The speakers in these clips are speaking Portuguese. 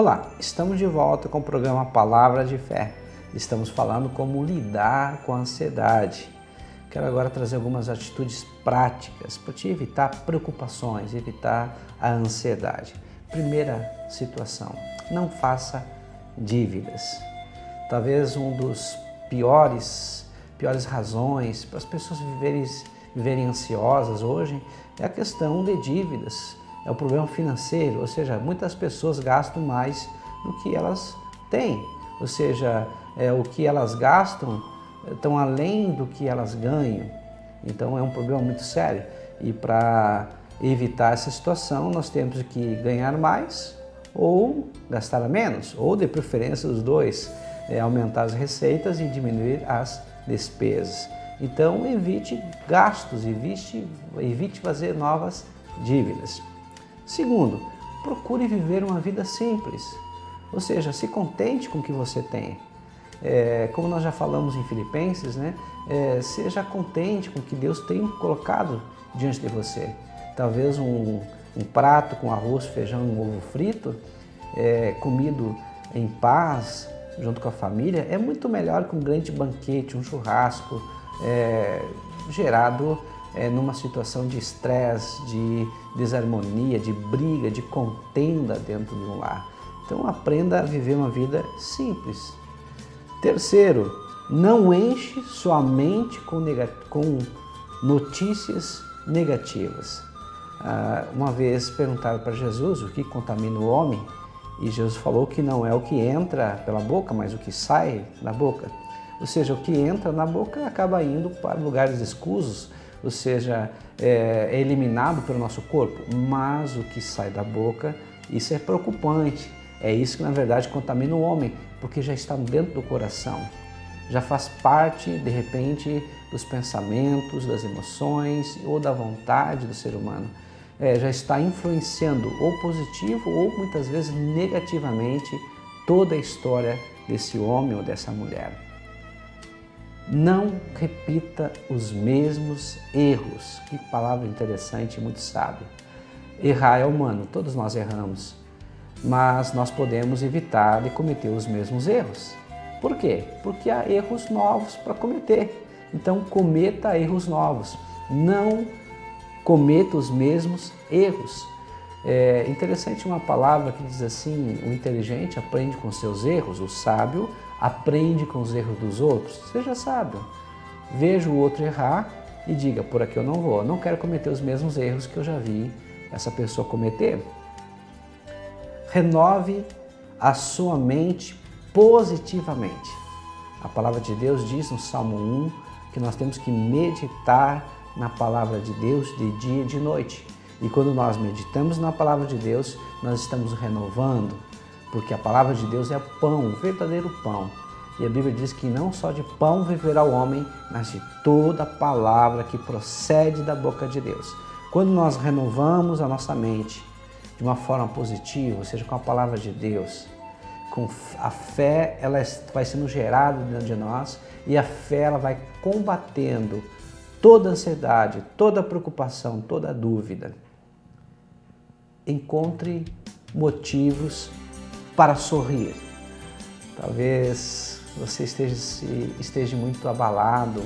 Olá, estamos de volta com o programa Palavra de Fé. Estamos falando como lidar com a ansiedade. Quero agora trazer algumas atitudes práticas para te evitar preocupações, evitar a ansiedade. Primeira situação, não faça dívidas. Talvez um dos piores razões para as pessoas viverem ansiosas hoje é a questão de dívidas. É o problema financeiro, ou seja, muitas pessoas gastam mais do que elas têm, ou seja, o que elas gastam estão além do que elas ganham. Então é um problema muito sério e para evitar essa situação nós temos que ganhar mais ou gastar menos, ou de preferência os dois, aumentar as receitas e diminuir as despesas. Então evite gastos, evite fazer novas dívidas. Segundo, procure viver uma vida simples, ou seja, se contente com o que você tem. Como nós já falamos em Filipenses, seja contente com o que Deus tem colocado diante de você. Talvez um prato com arroz, feijão e um ovo frito, comido em paz, junto com a família, é muito melhor que um grande banquete, um churrasco, gerado numa situação de estresse, de desarmonia, de briga, de contenda dentro de um lar. Então aprenda a viver uma vida simples. Terceiro, não enche sua mente com notícias negativas. Uma vez perguntaram para Jesus o que contamina o homem e Jesus falou que não é o que entra pela boca, mas o que sai da boca. Ou seja, o que entra na boca acaba indo para lugares escusos, ou seja, é eliminado pelo nosso corpo, mas o que sai da boca, isso é preocupante. É isso que na verdade contamina o homem, porque já está dentro do coração, já faz parte de repente dos pensamentos, das emoções ou da vontade do ser humano. Já está influenciando ou positivo ou muitas vezes negativamente toda a história desse homem ou dessa mulher. Não repita os mesmos erros. Que palavra interessante e muito sábia. Errar é humano, todos nós erramos, mas nós podemos evitar de cometer os mesmos erros. Por quê? Porque há erros novos para cometer. Então cometa erros novos, não cometa os mesmos erros. É interessante uma palavra que diz assim: o inteligente aprende com seus erros, o sábio aprende com os erros dos outros. Seja sábio, veja o outro errar e diga: por aqui eu não vou, não quero cometer os mesmos erros que eu já vi essa pessoa cometer. Renove a sua mente positivamente. A palavra de Deus diz no Salmo 1 que nós temos que meditar na palavra de Deus de dia e de noite. E quando nós meditamos na palavra de Deus, nós estamos renovando, porque a palavra de Deus é pão, o verdadeiro pão. E a Bíblia diz que não só de pão viverá o homem, mas de toda palavra que procede da boca de Deus. Quando nós renovamos a nossa mente de uma forma positiva, ou seja, com a palavra de Deus, com a fé, ela vai sendo gerada dentro de nós e a fé ela vai combatendo toda ansiedade, toda preocupação, toda dúvida. Encontre motivos para sorrir. Talvez você esteja muito abalado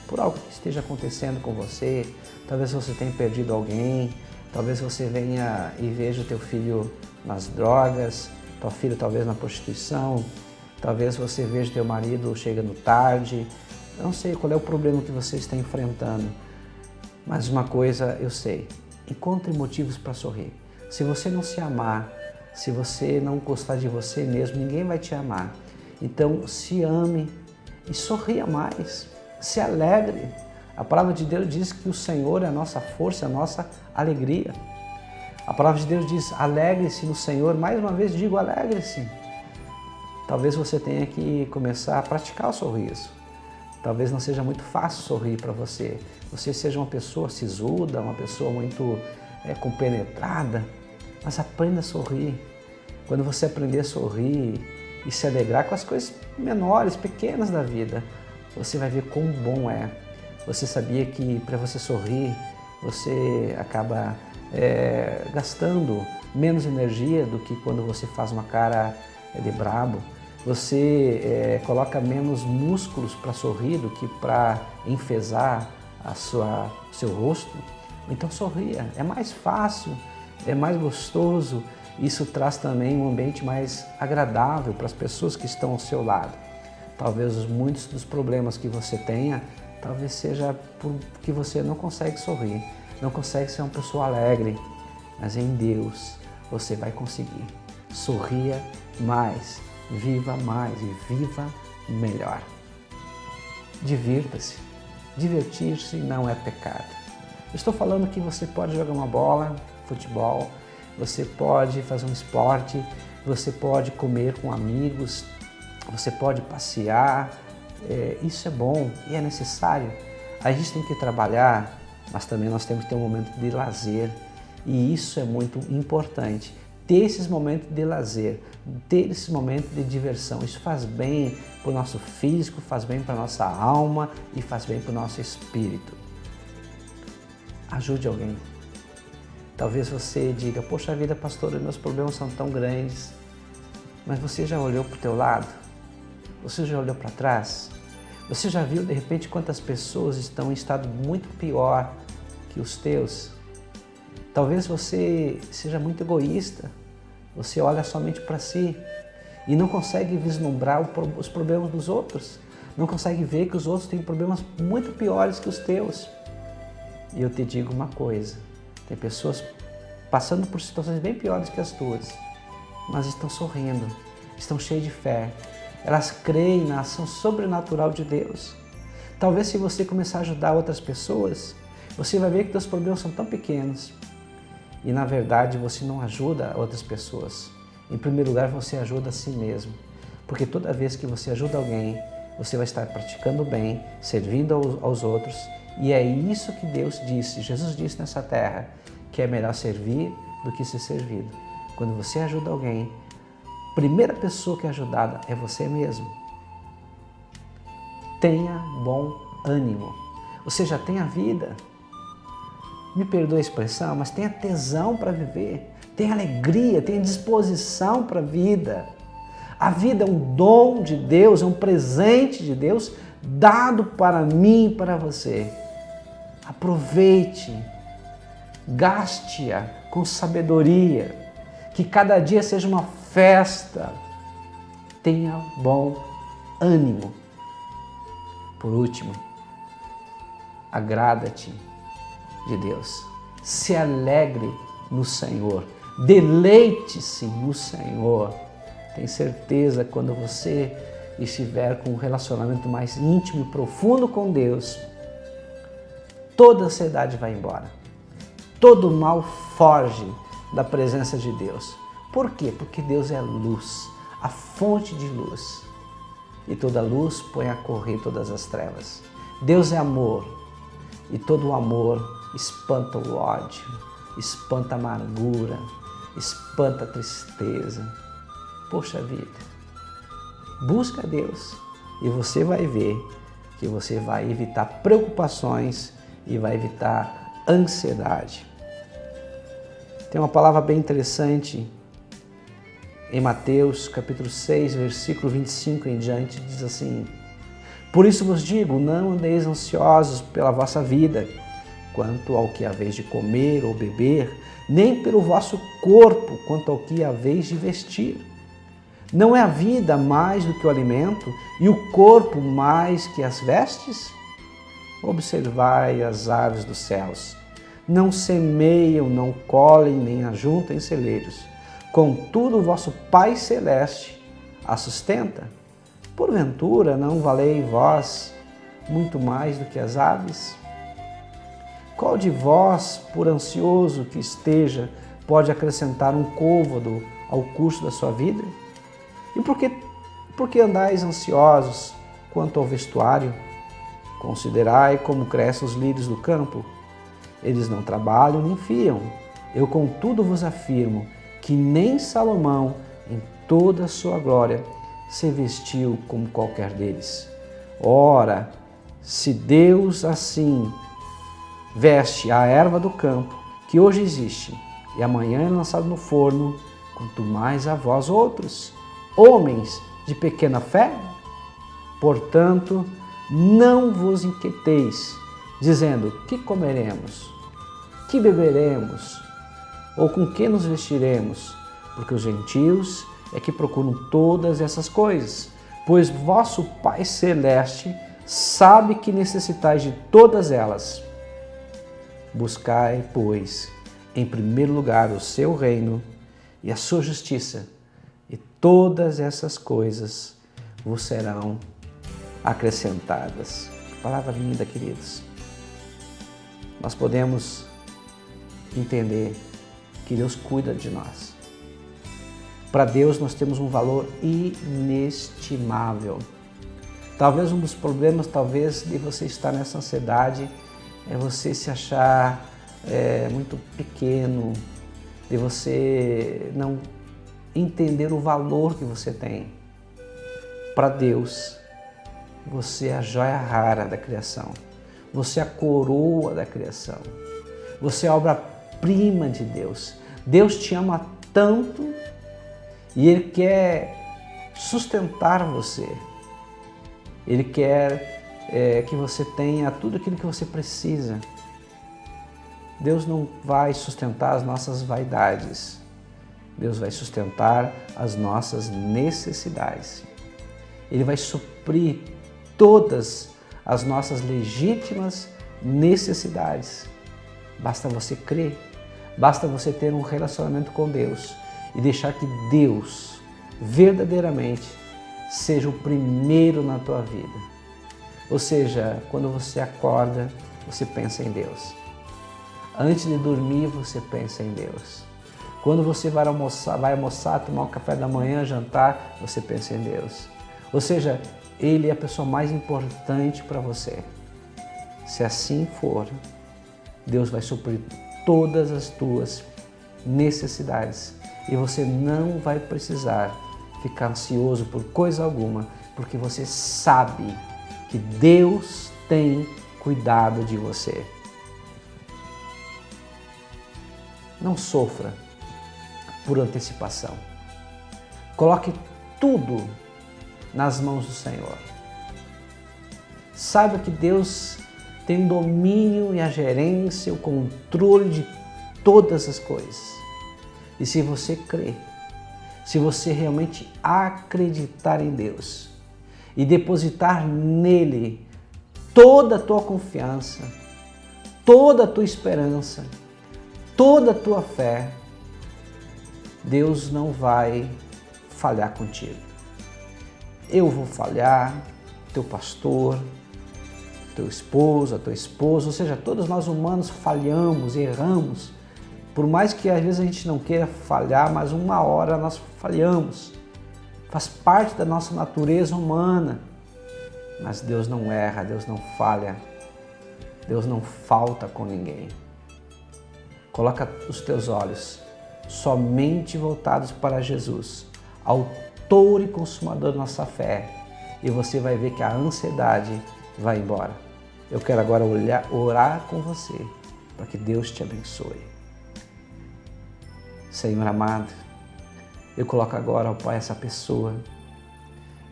por algo que esteja acontecendo com você, talvez você tenha perdido alguém, talvez você venha e veja o teu filho nas drogas, tua filha talvez na prostituição, talvez você veja teu marido chegando tarde. Não sei qual é o problema que você está enfrentando, mas uma coisa eu sei: encontre motivos para sorrir. Se você não se amar, se você não gostar de você mesmo, ninguém vai te amar. Então se ame e sorria mais, se alegre. A palavra de Deus diz que o Senhor é a nossa força, a nossa alegria. A palavra de Deus diz: alegre-se no Senhor. Mais uma vez digo, alegre-se. Talvez você tenha que começar a praticar o sorriso. Talvez não seja muito fácil sorrir para você. Você seja uma pessoa sisuda, uma pessoa muito compenetrada, mas aprenda a sorrir. Quando você aprender a sorrir e se alegrar com as coisas menores, pequenas da vida, você vai ver quão bom é. Você sabia que para você sorrir, você acaba gastando menos energia do que quando você faz uma cara de brabo. Você coloca menos músculos para sorrir do que para enfezar seu rosto. Então sorria, é mais fácil, é mais gostoso. Isso traz também um ambiente mais agradável para as pessoas que estão ao seu lado. Talvez muitos dos problemas que você tenha, talvez seja porque você não consegue sorrir, não consegue ser uma pessoa alegre, mas em Deus você vai conseguir. Sorria mais, viva mais e viva melhor. Divirta-se. Divertir-se não é pecado. Eu estou falando que você pode jogar uma bola, futebol, você pode fazer um esporte, você pode comer com amigos, você pode passear. Isso é bom e é necessário. A gente tem que trabalhar, mas também nós temos que ter um momento de lazer. E isso é muito importante. Ter esses momentos de lazer, ter esses momentos de diversão, isso faz bem para o nosso físico, faz bem para a nossa alma e faz bem para o nosso espírito. Ajude alguém. Talvez você diga, poxa vida, pastor, meus problemas são tão grandes. Mas você já olhou para o teu lado? Você já olhou para trás? Você já viu de repente quantas pessoas estão em estado muito pior que os teus? Talvez você seja muito egoísta, você olha somente para si e não consegue vislumbrar os problemas dos outros, não consegue ver que os outros têm problemas muito piores que os teus. E eu te digo uma coisa, tem pessoas passando por situações bem piores que as tuas, mas estão sorrindo, estão cheias de fé, elas creem na ação sobrenatural de Deus. Talvez se você começar a ajudar outras pessoas, você vai ver que seus problemas são tão pequenos. E na verdade você não ajuda outras pessoas. Em primeiro lugar você ajuda a si mesmo. Porque toda vez que você ajuda alguém, você vai estar praticando o bem, servindo aos outros. E é isso que Deus disse, Jesus disse nessa terra, que é melhor servir do que ser servido. Quando você ajuda alguém, a primeira pessoa que é ajudada é você mesmo. Tenha bom ânimo. Ou seja, tenha vida. Me perdoe a expressão, mas tenha tesão para viver, tenha alegria, tenha disposição para a vida. A vida é um dom de Deus, é um presente de Deus dado para mim e para você. Aproveite, gaste-a com sabedoria, que cada dia seja uma festa. Tenha bom ânimo. Por último, agrada-te de Deus. Se alegre no Senhor. Deleite-se no Senhor. Tenho certeza que quando você estiver com um relacionamento mais íntimo e profundo com Deus, toda a ansiedade vai embora. Todo mal foge da presença de Deus. Por quê? Porque Deus é luz, a fonte de luz. E toda luz põe a correr todas as trevas. Deus é amor. E todo o amor espanta o ódio, espanta a amargura, espanta a tristeza. Poxa vida, busca Deus e você vai ver que você vai evitar preocupações e vai evitar ansiedade. Tem uma palavra bem interessante em Mateus capítulo 6, versículo 25 em diante, diz assim: por isso vos digo, não andeis ansiosos pela vossa vida, quanto ao que haveis de comer ou beber, nem pelo vosso corpo, quanto ao que haveis de vestir. Não é a vida mais do que o alimento, e o corpo mais que as vestes? Observai as aves dos céus. Não semeiam, não colhem, nem ajuntam em celeiros. Contudo, o vosso Pai Celeste a sustenta. Porventura, não valei vós muito mais do que as aves? Qual de vós, por ansioso que esteja, pode acrescentar um côvado ao curso da sua vida? E por que andais ansiosos quanto ao vestuário? Considerai como crescem os lírios do campo. Eles não trabalham nem fiam. Eu, contudo, vos afirmo que nem Salomão, em toda a sua glória, se vestiu como qualquer deles. Ora, se Deus assim veste a erva do campo, que hoje existe e amanhã é lançado no forno, quanto mais a vós outros, homens de pequena fé? Portanto, não vos inquieteis, dizendo: que comeremos? Que beberemos? Ou com que nos vestiremos? Porque os gentios é que procuram todas essas coisas, pois vosso Pai Celeste sabe que necessitais de todas elas. Buscai, pois, em primeiro lugar o seu reino e a sua justiça, e todas essas coisas vos serão acrescentadas. Que palavra linda, queridos. Nós podemos entender que Deus cuida de nós. Para Deus nós temos um valor inestimável. Talvez um dos problemas, de você estar nessa ansiedade é você se achar muito pequeno, de você não entender o valor que você tem. Para Deus, você é a joia rara da criação, você é a coroa da criação, você é a obra-prima de Deus. Deus te ama tanto e Ele quer sustentar você. Ele quer que você tenha tudo aquilo que você precisa. Deus não vai sustentar as nossas vaidades. Deus vai sustentar as nossas necessidades. Ele vai suprir todas as nossas legítimas necessidades. Basta você crer, basta você ter um relacionamento com Deus e deixar que Deus verdadeiramente seja o primeiro na tua vida. Ou seja, quando você acorda, você pensa em Deus. Antes de dormir, você pensa em Deus. Quando você vai almoçar, tomar um café da manhã, jantar, você pensa em Deus. Ou seja, Ele é a pessoa mais importante para você. Se assim for, Deus vai suprir todas as tuas necessidades e você não vai precisar ficar ansioso por coisa alguma, porque você sabe que Deus tem cuidado de você. Não sofra por antecipação. Coloque tudo nas mãos do Senhor. Saiba que Deus tem o domínio e a gerência, o controle de todas as coisas. E se você crer, se você realmente acreditar em Deus e depositar nele toda a tua confiança, toda a tua esperança, toda a tua fé, Deus não vai falhar contigo. Eu vou falhar, teu pastor, teu esposo, a tua esposa, ou seja, todos nós humanos falhamos, erramos. Por mais que às vezes a gente não queira falhar, mas uma hora nós falhamos. Faz parte da nossa natureza humana. Mas Deus não erra, Deus não falha. Deus não falta com ninguém. Coloca os teus olhos somente voltados para Jesus, autor e consumador da nossa fé, e você vai ver que a ansiedade vai embora. Eu quero agora orar com você, para que Deus te abençoe. Senhor amado, eu coloco agora, ó Pai, essa pessoa.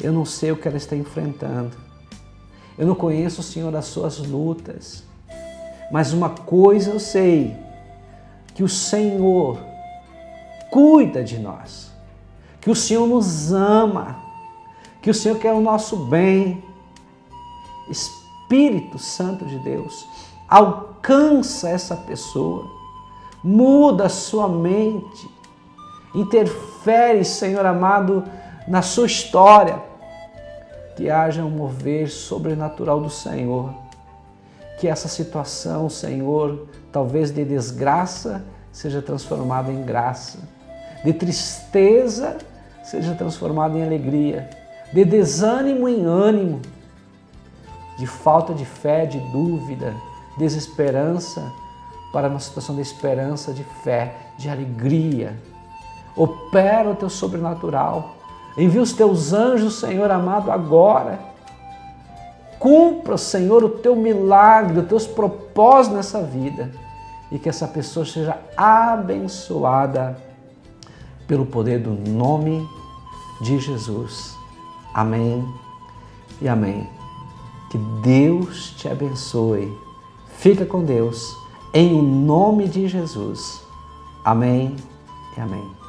Eu não sei o que ela está enfrentando. Eu não conheço, Senhor, as suas lutas. Mas uma coisa eu sei, que o Senhor cuida de nós. Que o Senhor nos ama. Que o Senhor quer o nosso bem. Espírito Santo de Deus, alcança essa pessoa. Muda a sua mente. Interfere, Senhor amado, na sua história. Que haja um mover sobrenatural do Senhor. Que essa situação, Senhor, talvez de desgraça, seja transformada em graça. De tristeza, seja transformada em alegria. De desânimo em ânimo. De falta de fé, de dúvida, desesperança, para uma situação de esperança, de fé, de alegria. Opera o teu sobrenatural. Envia os teus anjos, Senhor amado, agora. Cumpra, Senhor, o teu milagre, os teus propósitos nessa vida. e que essa pessoa seja abençoada pelo poder do nome de Jesus. Amém e amém. Que Deus te abençoe. Fica com Deus, em nome de Jesus. Amém e amém.